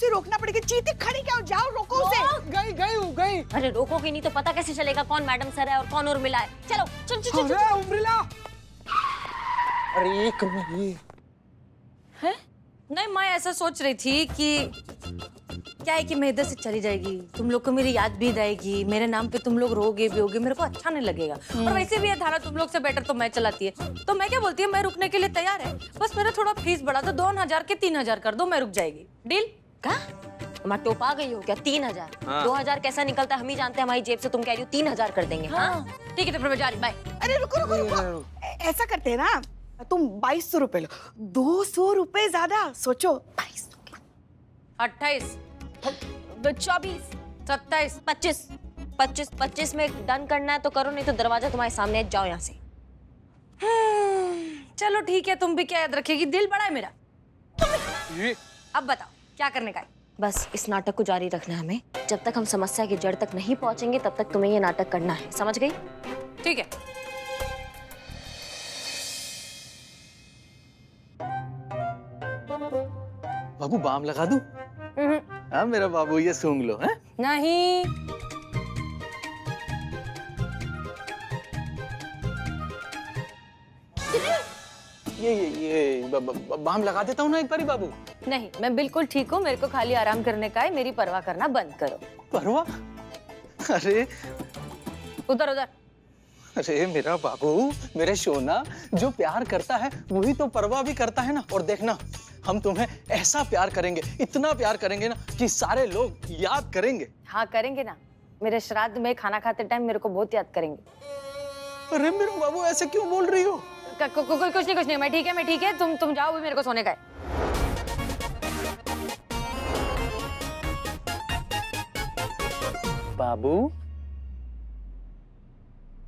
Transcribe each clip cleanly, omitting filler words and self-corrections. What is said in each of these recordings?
उसे रोकना पड़ेगा। चीती खड़ी क्या हो, जाओ रोको उसे। गई। अरे रोकोगे नहीं तो पता कैसे चलेगा कौन मैडम सर है और कौन उर्मिला है। चलो चल। अरे उर्मिला, अरे एक मिनट है? नहीं, मैं ऐसा सोच रही थी कि क्या है कि मैं इधर से चली जाएगी, तुम लोग को मेरी याद भी रहेगी, मेरे नाम पे तुम लोग रोगे भी होगे, मेरे को अच्छा नहीं लगेगा। और वैसे भी ये थाना तुम लोग से बेटर तो मैं चलाती है, तो मैं क्या बोलती हूँ, मैं रुकने के लिए तैयार है, बस मेरा थोड़ा फीस बढ़ा दो, 2000 के 3000 कर दो, मैं रुक जाएगी। डील? क्या मैं टोपा गई हो क्या? 3000? 2000 कैसा निकलता है हम ही जानते हैं, हमारी जेब से। तुम कह रही हो 3000 कर देंगे? हाँ ठीक है, तो फिर मैं जा रही, बाय। अरे रुको। ऐसा करते हैं ना, तुम 2200 रुपए लो, 200 रुपए ज्यादा। सोचो 2200 28 24 27 25 में डन करना है तो करो, नहीं तो दरवाजा तुम्हारे सामने है, जाओ यहाँ से। चलो ठीक है, तुम भी क्या याद रखेगी, दिल बड़ा है मेरा। अब बताओ क्या करने का है? बस इस नाटक को जारी रखना है हमें, जब तक हम समस्या की जड़ तक नहीं पहुंचेंगे तब तक तुम्हें ये नाटक करना है, समझ गई? ठीक है। बाबू बाम लगा दूं? हाँ मेरा बाबू, ये सूंघ लो। हैं? नहीं। ये बाम लगा देता हूँ ना एक बारी बाबू। नहीं, मैं बिल्कुल ठीक हूँ, मेरे को खाली आराम करने का है, मेरी परवाह करना बंद करो। परवाह? अरे उधर। अरे मेरा बाबू, मेरे सोना, जो प्यार करता है वही तो परवाह भी करता है ना। और देखना, हम तुम्हें ऐसा प्यार करेंगे, इतना प्यार करेंगे ना कि सारे लोग याद करेंगे। हाँ करेंगे ना, मेरे श्राद्ध में खाना खाते टाइम मेरे को बहुत याद करेंगे। अरे मेरे बाबू, ऐसे क्यों बोल रही हो? कुछ नहीं, मैं ठीक है, तुम जाओ, मेरे को सोने का है। बाबू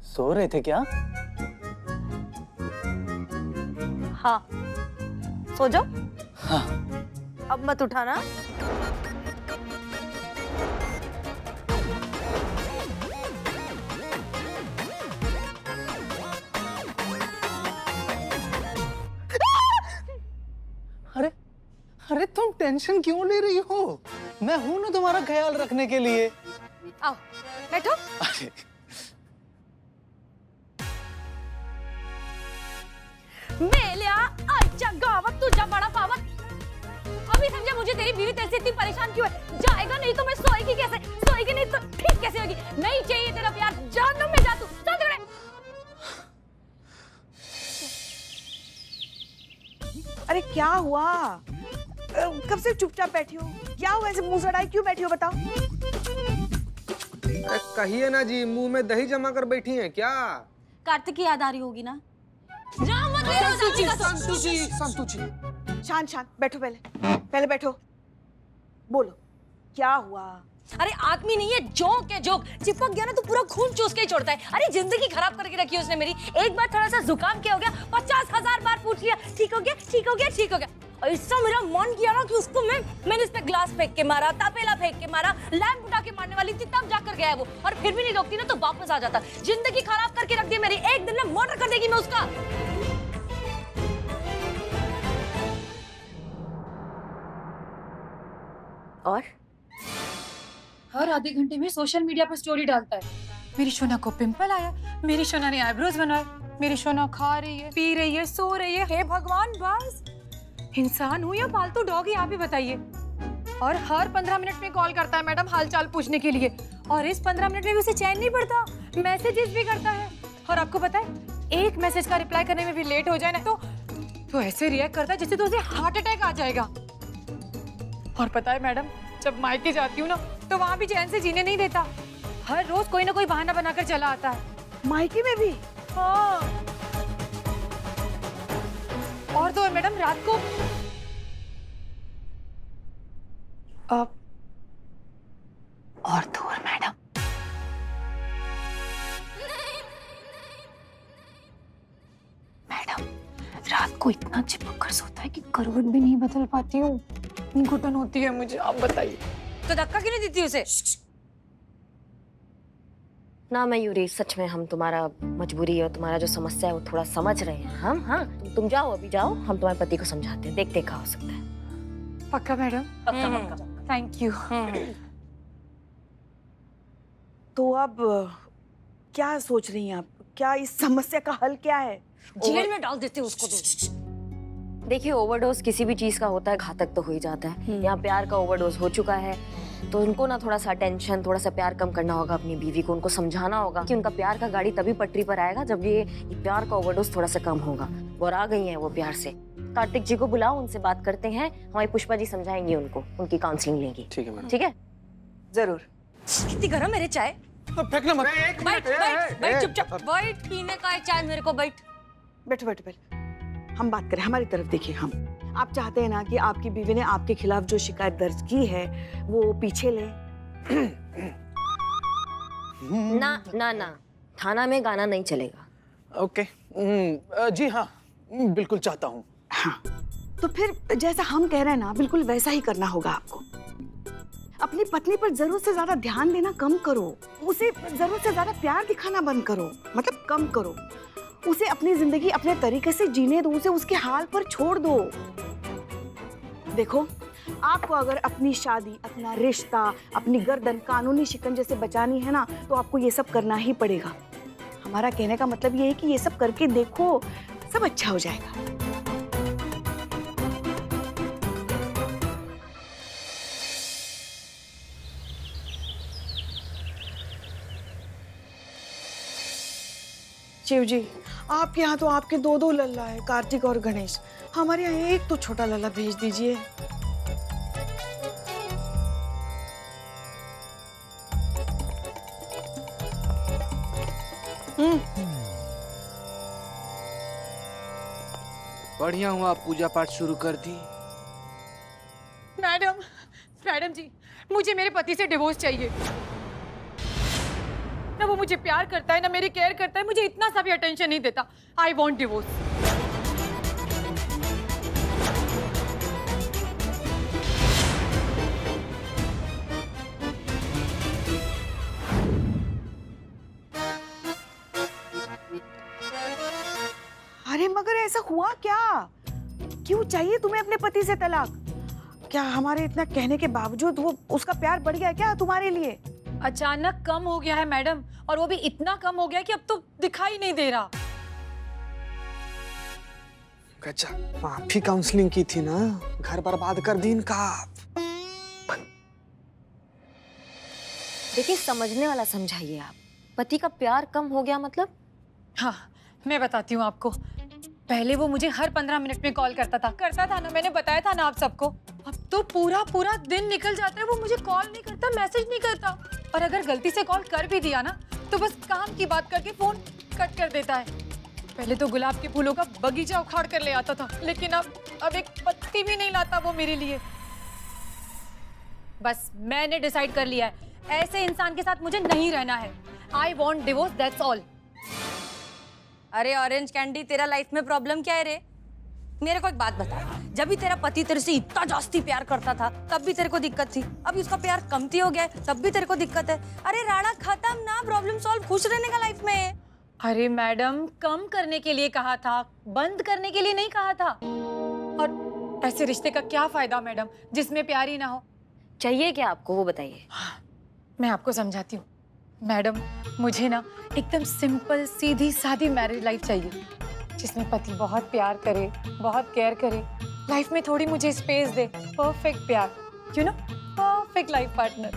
सो रहे थे क्या? हाँ सो जाओ। हाँ। अब मत उठाना। अरे तुम टेंशन क्यों ले रही हो? मैं हूं ना तुम्हारा ख्याल रखने के लिए। आओ बैठो। अरे मेल्या आजच्या गावात तुझा बड़ा पावत। अभी समझा मुझे तेरी बीवी तेरे से इतनी परेशान क्यों है? जाएगा नहीं तो मैं सोएगी कैसे? सोएगी नहीं तो ठीक कैसे होगी? नहीं चाहिए तेरा प्यार, जहन्नुम में जा तू। चल तिकडे। अरे क्या हुआ? कब से चुपचाप बैठी हो? क्या हुआ, ऐसे मुंह सड़ाई क्यों बैठी हो, बताओ? कहिए ना जी, मुंह में दही जमा कर बैठी हैं क्या? कार्तिक की याद आ रही होगी ना? संतुची, शांत बैठो, पहले बैठो, बोलो क्या हुआ? अरे आदमी नहीं है, जोक है जोक। चिपक गया ना तो पूरा खून चूस के ही छोड़ता है। अरे जिंदगी खराब करके रखी है उसने मेरी। एक बार थोड़ा सा जुकाम क्या हो गया, 50,000 बार पूछ लिया, ठीक हो गया। ऐसा मेरा मन किया ना कि उसको मैंने इस पे ग्लास फेंक के मारा, तपेला फेंक के मारा, लैंप उठा के मारने वाली थी, तब जाकर गया वो। और फिर भी नहीं रोकती ना तो वापस आ जाता। जिंदगी खराब करके रख दी मेरी। एक दिन में मर्डर कर देगी मैं उसका। और हर आधे घंटे में सोशल मीडिया पर स्टोरी डालता है, मेरी शोना को पिंपल आया, मेरी शोना ने आईब्रोज बनाए, मेरी शोना खा रही है, पी रही है, सो रही है। हे भगवान, बस इंसान हूँ या पालतू डॉग ही, आप ही बताइए। और हर 15 मिनट में कॉल करता है मैडम हालचाल पूछने के लिए, और इस 15 मिनट में भी उसे चैन नहीं पड़ता, मैसेजेस भी करता है। और आपको पता है, एक मैसेज का रिप्लाई करने में भी लेट हो जाए ना तो ऐसे रिएक्ट करता है जैसे तो उसे हार्ट अटैक आ जाएगा। और पता है मैडम, जब मायके जाती हूँ ना तो वहाँ भी चैन से जीने नहीं देता। हर रोज कोई ना कोई बहाना बनाकर चला आता है। मायके में भी? हाँ। और तो और मैडम, रात को और तो और मैडम, रात को इतना चिपक कर सोता है कि करवट भी नहीं बदल पाती हूँ, इतनी घुटन होती है मुझे। आप बताइए। तो धक्का क्यों नहीं देती उसे? ना मयूरी, सच में हम तुम्हारा मजबूरी और तुम्हारा जो समस्या है वो थोड़ा समझ रहे हैं हम। हाँ तुम जाओ, अभी जाओ, हम तुम्हारे पति को समझाते हैं, देखते क्या हो सकता है। पक्का मैडम? पक्का। Thank you. तो अब क्या सोच रही हैं आप? क्या इस समस्या का हल क्या है? जेल में डाल देते उसको तो। देखिए, ओवरडोज किसी भी चीज का होता है, घातक तो हो ही जाता है। यहाँ प्यार का ओवरडोज हो चुका है, तो उनको ना थोड़ा सा टेंशन, थोड़ा सा प्यार कम करना होगा अपनी बीवी को। उनको समझाना होगा कि उनका प्यार का गाड़ी तभी पटरी पर आएगा जब ये प्यार का ओवरडोज थोड़ा सा कम होगा। और आ गई हैं वो प्यार से। कार्तिक जी को बुलाओ, उनसे बात करते हैं। हमारी पुष्पा जी समझाएंगी उनको, उनकी काउंसलिंग लेंगी। ठीक है मैडम। ठीक है, जरूर। कितनी गर्म मेरे चाय। फेंकना मत। बैठ बैठ बैठ, चुपचाप बैठ। पीने का है चाय मेरे को, बैठ। बैठो बैठो बैठो, हम बात करें। हमारी तरफ देखिए। आप चाहते हैं ना कि आपकी बीवी ने आपके खिलाफ जो शिकायत दर्ज की है वो पीछे ले? ना ना ना, थाना में गाना नहीं चलेगा। ओके। जी हाँ, बिल्कुल चाहता हूँ। हाँ, तो फिर जैसा हम कह रहे हैं ना, बिल्कुल वैसा ही करना होगा आपको। अपनी पत्नी पर जरूरत से ज्यादा ध्यान देना कम करो। उसे जरूरत से ज्यादा प्यार दिखाना बंद करो, मतलब कम करो। उसे अपनी जिंदगी अपने तरीके से जीने दो, उसे उसके हाल पर छोड़ दो। देखो, आपको अगर अपनी शादी, अपना रिश्ता, अपनी गर्दन कानूनी शिकंजे से बचानी है ना, तो आपको ये सब करना ही पड़ेगा। हमारा कहने का मतलब ये है कि ये सब करके देखो, सब अच्छा हो जाएगा। शिव जी, आपके यहाँ तो आपके दो लल्ला है, कार्तिक और गणेश। हमारे यहाँ एक तो छोटा लल्ला भेज दीजिए। बढ़िया हुआ आप पूजा पाठ शुरू कर दी। मैडम जी, मुझे मेरे पति से डिवोर्स चाहिए। ना वो मुझे प्यार करता है, ना मेरी केयर करता है, मुझे इतना सा भी अटेंशन नहीं देता। I want divorce. अरे मगर ऐसा हुआ क्या? क्यों चाहिए तुम्हें अपने पति से तलाक? क्या हमारे इतना कहने के बावजूद वो उसका प्यार बढ़ गया क्या तुम्हारे लिए? अचानक कम हो गया है मैडम, और वो भी इतना कम हो गया कि अब तो दिखाई नहीं दे रहा। अच्छा, आप ही काउंसलिंग की थी ना, घर बर्बाद कर दी इनका। देखिए, समझने वाला समझाइए आप। पति का प्यार कम हो गया मतलब? हाँ, मैं बताती हूँ आपको। पहले वो मुझे हर 15 मिनट में कॉल करता था ना, मैंने बताया था ना आप सबको। अब तो पूरा दिन निकल जाता है, वो मुझे कॉल नहीं करता, मैसेज नहीं करता। और अगर गलती से कॉल कर भी दिया ना, तो बस काम की बात करके फोन कट कर देता है। पहले तो गुलाब के फूलों का बगीचा उखाड़ कर ले आता था, लेकिन अब एक पत्ती भी नहीं लाता वो मेरे लिए। बस मैंने डिसाइड कर लिया है, ऐसे इंसान के साथ मुझे नहीं रहना है। I want divorce, that's all. अरे ऑरेंज कैंडी, तेरा लाइफ में प्रॉब्लम क्या है रे? मेरे को एक बात बता, जब भी तेरा पति तेरे से इतना जास्ती प्यार करता था तब भी तेरे को दिक्कत थी, अभी उसका प्यार कमती हो गया है तब भी तेरे को दिक्कत है। अरे राणा, खत्म ना, प्रॉब्लम सॉल्व, खुश रहने का लाइफ में। अरे मैडम, कम करने के लिए कहा था, बंद करने के लिए नहीं कहा था। और ऐसे रिश्ते का क्या फायदा मैडम, जिसमें प्यार ही ना हो। चाहिए क्या आपको, वो बताइए। मैं आपको समझाती हूँ मैडम। मुझे ना एकदम सिंपल, सीधी सादी मैरिज लाइफ चाहिए, जिसमें पति बहुत प्यार करे, बहुत केयर करे, लाइफ में थोड़ी मुझे स्पेस दे। परफेक्ट प्यार, you know, perfect life partner.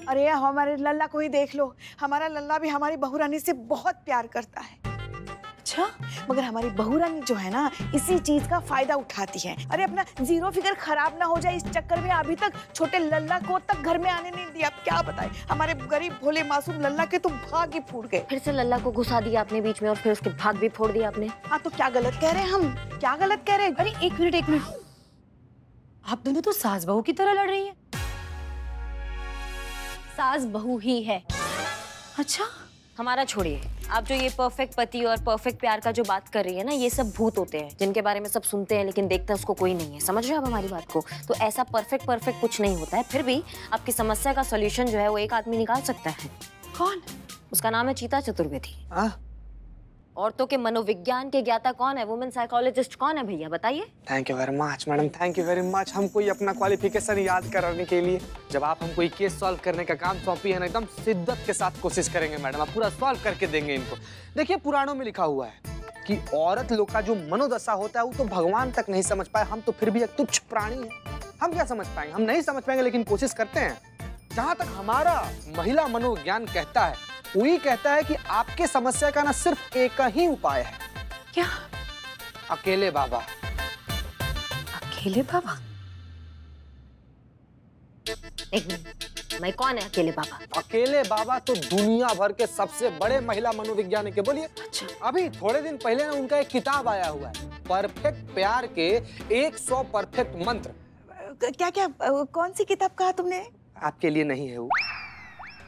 अरे हमारे लल्ला को ही देख लो, हमारा लल्ला भी हमारी बहू रानी से बहुत प्यार करता है। अच्छा, मगर हमारी बहू रानी जो है ना, इसी चीज का फायदा उठाती है। अरे अपना जीरो फिगर खराब ना हो जाए इस चक्कर में अभी तक छोटे लल्ला को तक घर में आने नहीं दिया। क्या बताए, हमारे गरीब भोले मासूम लल्ला के तो भाग ही फूट गए। फिर से लल्ला को घुसा दिया आपने बीच में, और फिर उसके भाग भी फोड़ दिया आपने। हाँ, तो क्या गलत कह रहे हैं हम? क्या गलत कह रहे हैं? अरे एक मिनट, आप दोनों तो सास बहू की तरह लड़ रही हैं। सास बहू ही है। अच्छा, हमारा छोड़िए, आप जो ये परफेक्ट पति और परफेक्ट प्यार का जो बात कर रही है ना, ये सब भूत होते हैं जिनके बारे में सब सुनते हैं लेकिन देखता उसको कोई नहीं है। समझ रहे हो आप हमारी बात को? तो ऐसा परफेक्ट कुछ नहीं होता है। फिर भी आपकी समस्या का सॉल्यूशन जो है वो एक आदमी निकाल सकता है। कौन? उसका नाम है चीता चतुर्वेदी। औरतों के मनोविज्ञान के ज्ञाता कौन है? वुमेन साइकोलॉजिस्ट कौन है भैया, बताइए। Thank you very much madam, thank you very much. हम कोई अपना क्वालिफिकेशन याद कराने के लिए, जब आप हम कोई केस सॉल्व करने का काम सौंपी है ना, एकदम शिद्दत के साथ कोशिश करेंगे मैडम, आप पूरा सॉल्व करके देंगे इनको। देखिए पुराणों में लिखा हुआ है कि औरत लोग का जो मनोदशा होता है वो तो भगवान तक नहीं समझ पाए, हम तो फिर भी एक तुच्छ प्राणी है, हम क्या समझ पाएंगे? हम नहीं समझ पाएंगे, लेकिन कोशिश करते हैं। जहां तक हमारा महिला मनोविज्ञान कहता है, वही कहता है कि आपके समस्या का ना सिर्फ एक ही उपाय है। क्या? अकेले बाबा। अकेले बाबा? एक मिनट, मैं कौन है अकेले बाबा? अकेले बाबा तो दुनिया भर के सबसे बड़े महिला मनोविज्ञानिक है। बोलिए। अच्छा। अभी थोड़े दिन पहले ना उनका एक किताब आया हुआ है, परफेक्ट प्यार के 100 परफेक्ट मंत्र। क्या क्या कौन सी किताब कहा तुमने? आपके लिए नहीं है वो।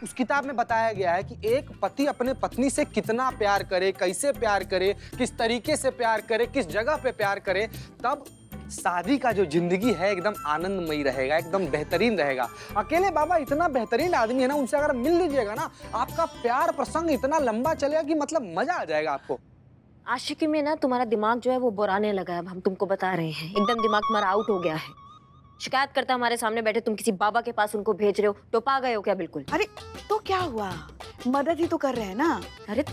उस किताब में बताया गया है कि एक पति अपने पत्नी से कितना प्यार करे, कैसे प्यार करे, किस तरीके से प्यार करे, किस जगह पे प्यार करे, तब शादी का जो जिंदगी है एकदम आनंदमयी रहेगा, एकदम बेहतरीन रहेगा। अकेले बाबा इतना बेहतरीन आदमी है ना, उनसे अगर मिल लीजिएगा ना, आपका प्यार प्रसंग इतना लंबा चलेगा कि मतलब मजा आ जाएगा आपको। आशिकी में ना तुम्हारा दिमाग जो है वो बुराने लगा है, अब हम तुमको बता रहे हैं, एकदम दिमाग तुम्हारा आउट हो गया है। शिकायत करता हमारे सामने बैठे, तुम किसी बाबा के पास उनको भेज रहे हो, तो पा गए हो क्या? बिल्कुल। अरे तो क्या हुआ, मदद ही तो कर रहे हैं ना। अरे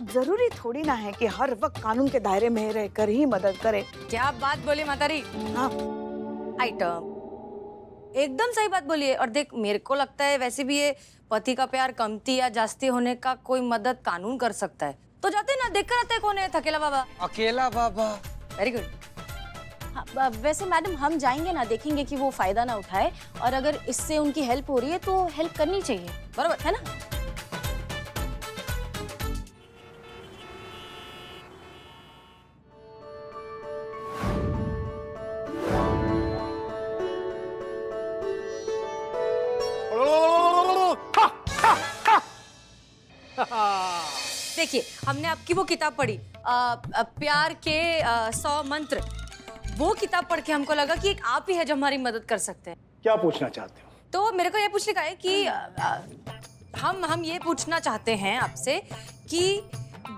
जरूरी थोड़ी ना है कि हर वक्त कानून के दायरे में रहकर ही मदद करे। क्या बात बोली मातारी। हाँ आइटम एकदम सही बात बोली है। और देख, मेरे को लगता है वैसे भी ये पति का प्यार कमती या जास्ती होने का कोई मदद कानून कर सकता है, तो जाते ना देख कर आते कौन है थकेला बाबा। अकेला बाबा। Very good. हाँ, वैसे मैडम हम जाएंगे ना, देखेंगे कि वो फायदा ना उठाए, और अगर इससे उनकी हेल्प हो रही है तो हेल्प करनी चाहिए, बराबर है ना? देखिए, हमने आपकी वो किताब पढ़ी प्यार के 100 मंत्र। वो किताब पढ़ के हमको लगा कि एक आप ही है जो हमारी मदद कर सकते हैं। क्या पूछना चाहते हो? तो मेरे को ये पूछने का है कि हम ये पूछना चाहते हैं आपसे कि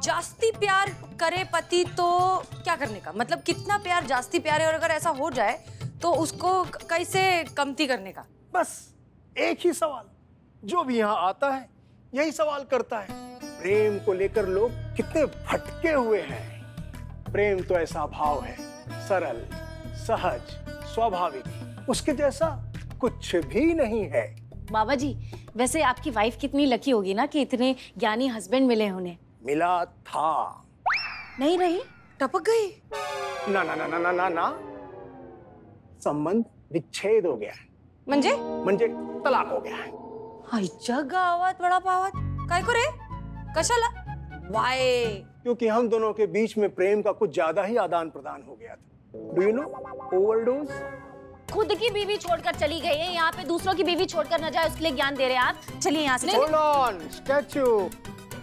जास्ती प्यार करे पति तो क्या करने का, मतलब कितना प्यार जास्ती प्यार है, और अगर ऐसा हो जाए तो उसको कैसे कमती करने का। बस एक ही सवाल, जो भी यहाँ आता है यही सवाल करता है। प्रेम को लेकर लोग कितने भटके हुए हैं। प्रेम तो ऐसा भाव है, सरल, सहज, स्वाभाविक, उसके जैसा कुछ भी नहीं है। बाबा जी, वैसे आपकी वाइफ कितनी लकी होगी ना कि इतने ज्ञानी हस्बैंड मिले उन्हें। मिला था। नहीं रही, टपक गई। ना ना ना ना ना ना ना, संबंध विच्छेद हो गया है। म्हणजे तलाक हो गया है। आईच्या गावात वडापावात काय को रे, कशाला, वाय? क्योंकि हम दोनों के बीच में प्रेम का कुछ ज्यादा ही आदान प्रदान हो गया था। Do you know, overdose. खुद की बीवी छोड़कर चली गई है, यहाँ पे दूसरों की बीवी छोड़कर न जाए उसके लिए ज्ञान दे रहे हैं आप। चलिए यहाँ से। Hold on, statue.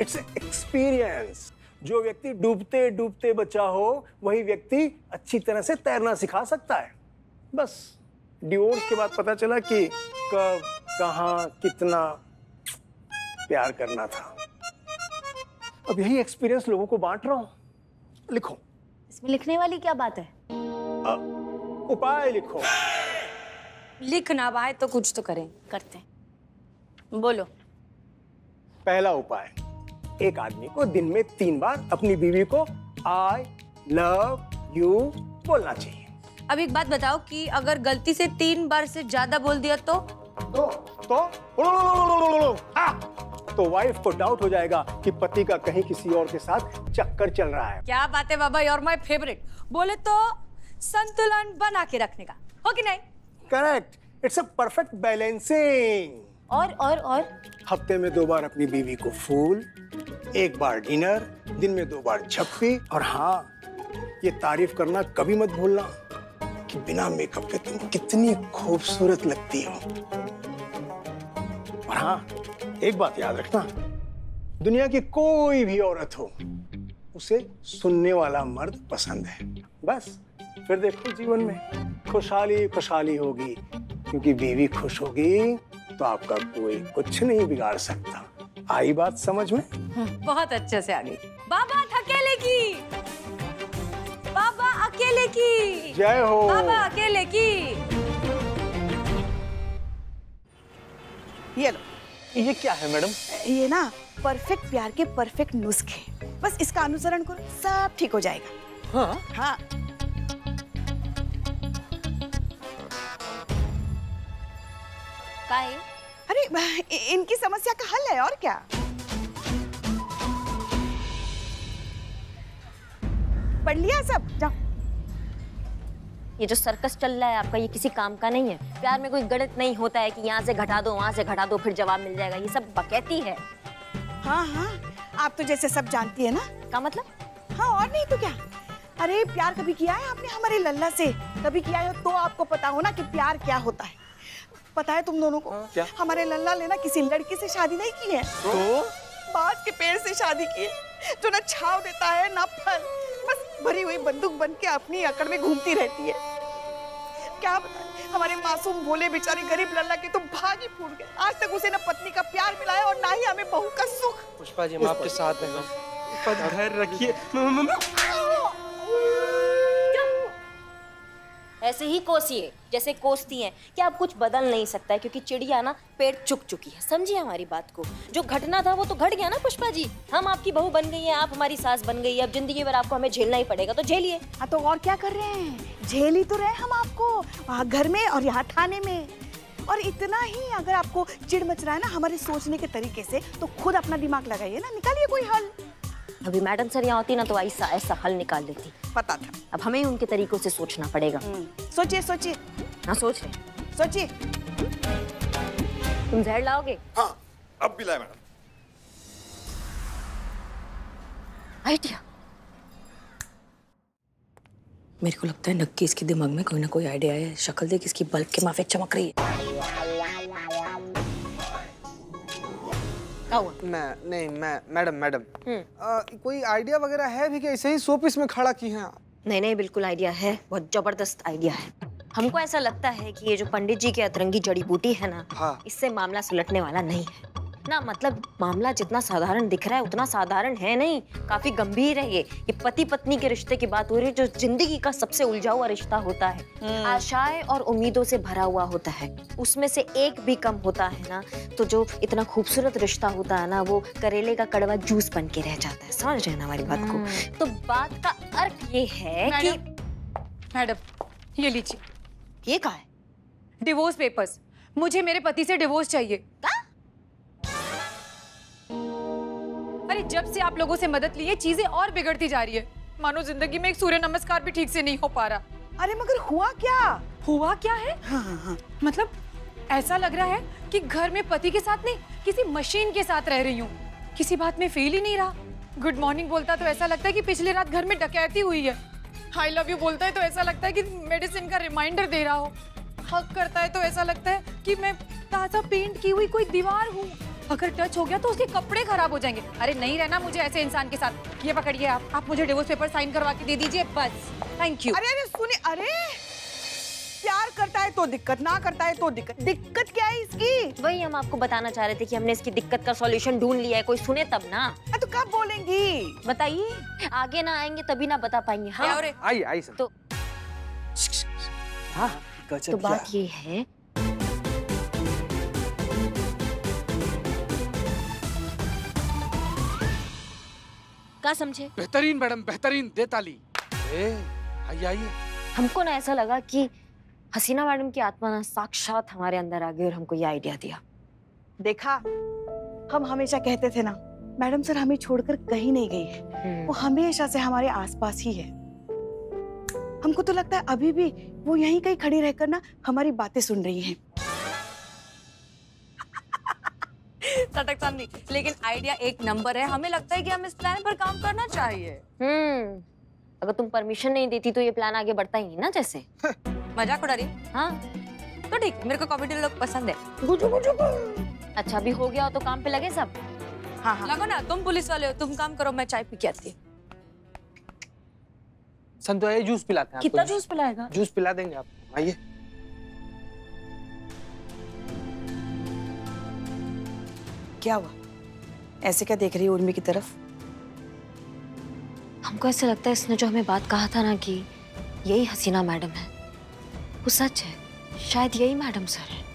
It's experience. जो व्यक्ति डूबते डूबते बचा हो, वही व्यक्ति अच्छी तरह से तैरना सिखा सकता है। बस डिवोर्स के बाद पता चला कि कब, कहाँ, कितना प्यार करना था। अब यही एक्सपीरियंस लोगों को बांट रहा हूँ। लिखो। इसमें लिखने वाली क्या बात है? उपाय लिखो। लिखना भाई तो कुछ तो करें, करते हैं। बोलो। पहला उपाय, एक आदमी को दिन में 3 बार अपनी बीवी को आई लव यू बोलना चाहिए। अब एक बात बताओ कि अगर गलती से 3 बार से ज्यादा बोल दिया तो वाइफ को डाउट हो जाएगा कि पति का कहीं किसी और के साथ चक्कर चल रहा है। क्या बात है बाबा, यू आर माय फेवरेट। बोले तो संतुलन बना के रखने का, हो कि नहीं? Correct, it's a perfect balancing. और हफ्ते में 2 बार अपनी बीवी को फूल, 1 बार डिनर, दिन में 2 बार झप्पी। और हाँ, ये तारीफ करना कभी मत भूलना कि बिना मेकअप के तुम कितनी खूबसूरत लगती हो। और हाँ, एक बात याद रखना, दुनिया की कोई भी औरत हो, उसे सुनने वाला मर्द पसंद है। बस फिर देखो जीवन में खुशहाली खुशहाली होगी, क्योंकि बीवी खुश होगी तो आपका कोई कुछ नहीं बिगाड़ सकता। आई बात समझ में? बहुत अच्छे से आ गई। बाबा थकेले की, बाबा अकेले की, जय हो। बाबा अकेले की। ये लो, ये क्या है मैडम? ये ना परफेक्ट प्यार के परफेक्ट नुस्खे, बस इसका अनुसरण करो सब ठीक हो जाएगा। हाँ हाँ। काहे? अरे इनकी समस्या का हल है और क्या। पढ़ लिया सब, जाओ। ये जो सर्कस चल रहा है आपका, ये किसी काम का नहीं है। प्यार में कोई गणित नहीं होता है कि यहाँ से घटा दो वहाँ से घटा दो फिर जवाब मिल जाएगा। ये सब बकैती है। हाँ हाँ, आप तो जैसे सब जानती है ना। का मतलब? हाँ और नहीं तो क्या। अरे प्यार कभी किया है आपने हमारे लल्ला से? कभी किया है तो आपको पता हो ना कि प्यार क्या होता है। पता है तुम दोनों को? क्या? हमारे लल्ला ने ना किसी लड़की से शादी नहीं की है, तो बांस के पेड़ से शादी की है, जो ना छाव देता है ना फल, बस भरी हुई बंदूक बन के अपनी अकड़ में घूमती रहती है। क्या बताएं, हमारे मासूम भोले बेचारे गरीब लल्ला के तो भाग ही फूट गए। आज तक उसे ना पत्नी का प्यार मिला है और ना ही हमें बहू का सुख। पुष्पा जी, हम आपके साथ हैं। धैर्य रखिए। ऐसे ही कोसिए जैसे कोसती हैं। क्या आप कुछ बदल नहीं सकता है, क्योंकि चिड़िया ना पेड़ चुक चुकी है। समझिए हमारी बात को। जो घटना था वो तो घट गया ना पुष्पा जी। हम आपकी बहू बन गई हैं, आप हमारी सास बन गई है। अब जिंदगी भर आपको हमें झेलना ही पड़ेगा, तो झेलिए। हाँ तो और क्या कर रहे हैं, झेल ही तो रहे हम आपको, वहाँ घर में और यहाँ थाने में। और इतना ही अगर आपको चिढ़ मच रहा है ना हमारे सोचने के तरीके से, तो खुद अपना दिमाग लगाइए ना, निकालिए कोई हल। अभी मैडम सर यहाँ होती ना तो ऐसा हल निकाल लेती। पता था। अब हमें उनके तरीकों से सोचना पड़ेगा। सोचिए सोचिए। हाँ सोच रहे। सोचिए। तुम जहर लाओगे? हाँ, अब भी लाए मैडम। आइडिया। मेरे को लगता है नक्की इसके दिमाग में कोई ना कोई आइडिया है। शक्ल देख, इसकी बल्ब के माफिक चमक रही है। मैडम कोई आइडिया वगैरह है भी कि ऐसे ही शोपीस में खड़ा की हैं आप? नहीं बिल्कुल आइडिया है, बहुत जबरदस्त आइडिया है। हमको ऐसा लगता है कि ये जो पंडित जी की अतरंगी जड़ी बूटी है ना, हाँ। इससे मामला सुलटने वाला नहीं है ना। मतलब मामला जितना साधारण दिख रहा है उतना साधारण है नहीं, काफी गंभीर है। ये पति पत्नी के रिश्ते की बात हो रही है, जो जिंदगी का सबसे उलझा हुआ रिश्ता होता है। आशाएं और उम्मीदों से भरा हुआ होता है। उसमें से एक भी कम होता है ना, तो जो इतना खूबसूरत रिश्ता होता है ना, वो करेले का कड़वा जूस बन के रह जाता है। समझ रहे हैं ना हमारी बात को? तो बात का अर्थ ये है कि मैडम ये लीजिए। ये कहा है? Divorce papers. मुझे मेरे पति से डिवोर्स चाहिए। अरे जब से आप लोगों से मदद ली है, चीजें और बिगड़ती जा रही है। मानो जिंदगी में एक सूर्य नमस्कार भी ठीक से नहीं हो पा रहा। अरे मगर हुआ क्या? हुआ क्या है? हाँ। मतलब ऐसा लग रहा है कि घर में पति के साथ नहीं, किसी मशीन के साथ रह रही हूँ। किसी बात में फेल ही नहीं रहा। गुड मॉर्निंग बोलता तो ऐसा लगता है कि पिछली रात घर में डकैती हुई है। आई लव यू बोलता है तो ऐसा लगता है कि मेडिसिन का रिमाइंडर दे रहा हो। हक करता है तो ऐसा लगता है कि मैं ताजा पेंट की हुई कोई दीवार हूँ। अगर टच हो गया तो उसके कपड़े खराब हो जाएंगे। अरे नहीं रहना मुझे ऐसे इंसान के साथ। ये पकड़िए आप मुझे डिवोर्स पेपर साइन करवा के दे दीजिए बस। Thank you. अरे सुनिए, अरे प्यार करता है तो दिक्कत, ना करता है तो दिक्कत। दिक्कत क्या है इसकी? वही हम आपको बताना चाह रहे थे कि हमने इसकी दिक्कत का सॉल्यूशन ढूंढ लिया है। कोई सुने तब ना। तो कब बोलेंगी? बताइए, आगे ना आएंगे तभी ना बता पाएंगे। हाँ आई सर। तो हाँ, तो बात ये है, क्या समझे? बेहतरीन मैडम, बेहतरीन। दे ताली। आइए। हमको ना ऐसा लगा कि हसीना मैडम की आत्मा ना साक्षात हमारे अंदर आ गई और हमको ये आइडिया दिया। देखा, हम हमेशा कहते थे ना, मैडम सर हमें छोड़कर कहीं नहीं गई है। वो हमेशा से हमारे आसपास ही है। हमको तो लगता है अभी भी वो यहीं कहीं खड़ी रहकर ना हमारी बातें सुन रही है। सटक सामने, लेकिन आइडिया एक नंबर है। हमें लगता है कि हम इस प्लान पर काम करना चाहिए। अगर तुम परमिशन नहीं देती तो ये प्लान आगे बढ़ता ही नहीं ना। जैसे मजाक उड़ा रही? हाँ तो ठीक, मेरे को कॉमेडी लोग पसंद है। अच्छा अभी हो गया हो तो काम पे लगे सब। हाँ। लगो ना, तुम पुलिस वाले हो, तुम काम करो, मैं चाय पी के आती हूँ। संतो ये जूस पिलाते हैं। कितना जूस पिलाएगा? जूस पिला देंगे आप, आइए। क्या हुआ? ऐसे क्या देख रही है उर्मी की तरफ? हमको ऐसा लगता है इसने जो हमें बात कहा था ना कि यही हसीना मैडम है, वो सच है। शायद यही मैडम सर है।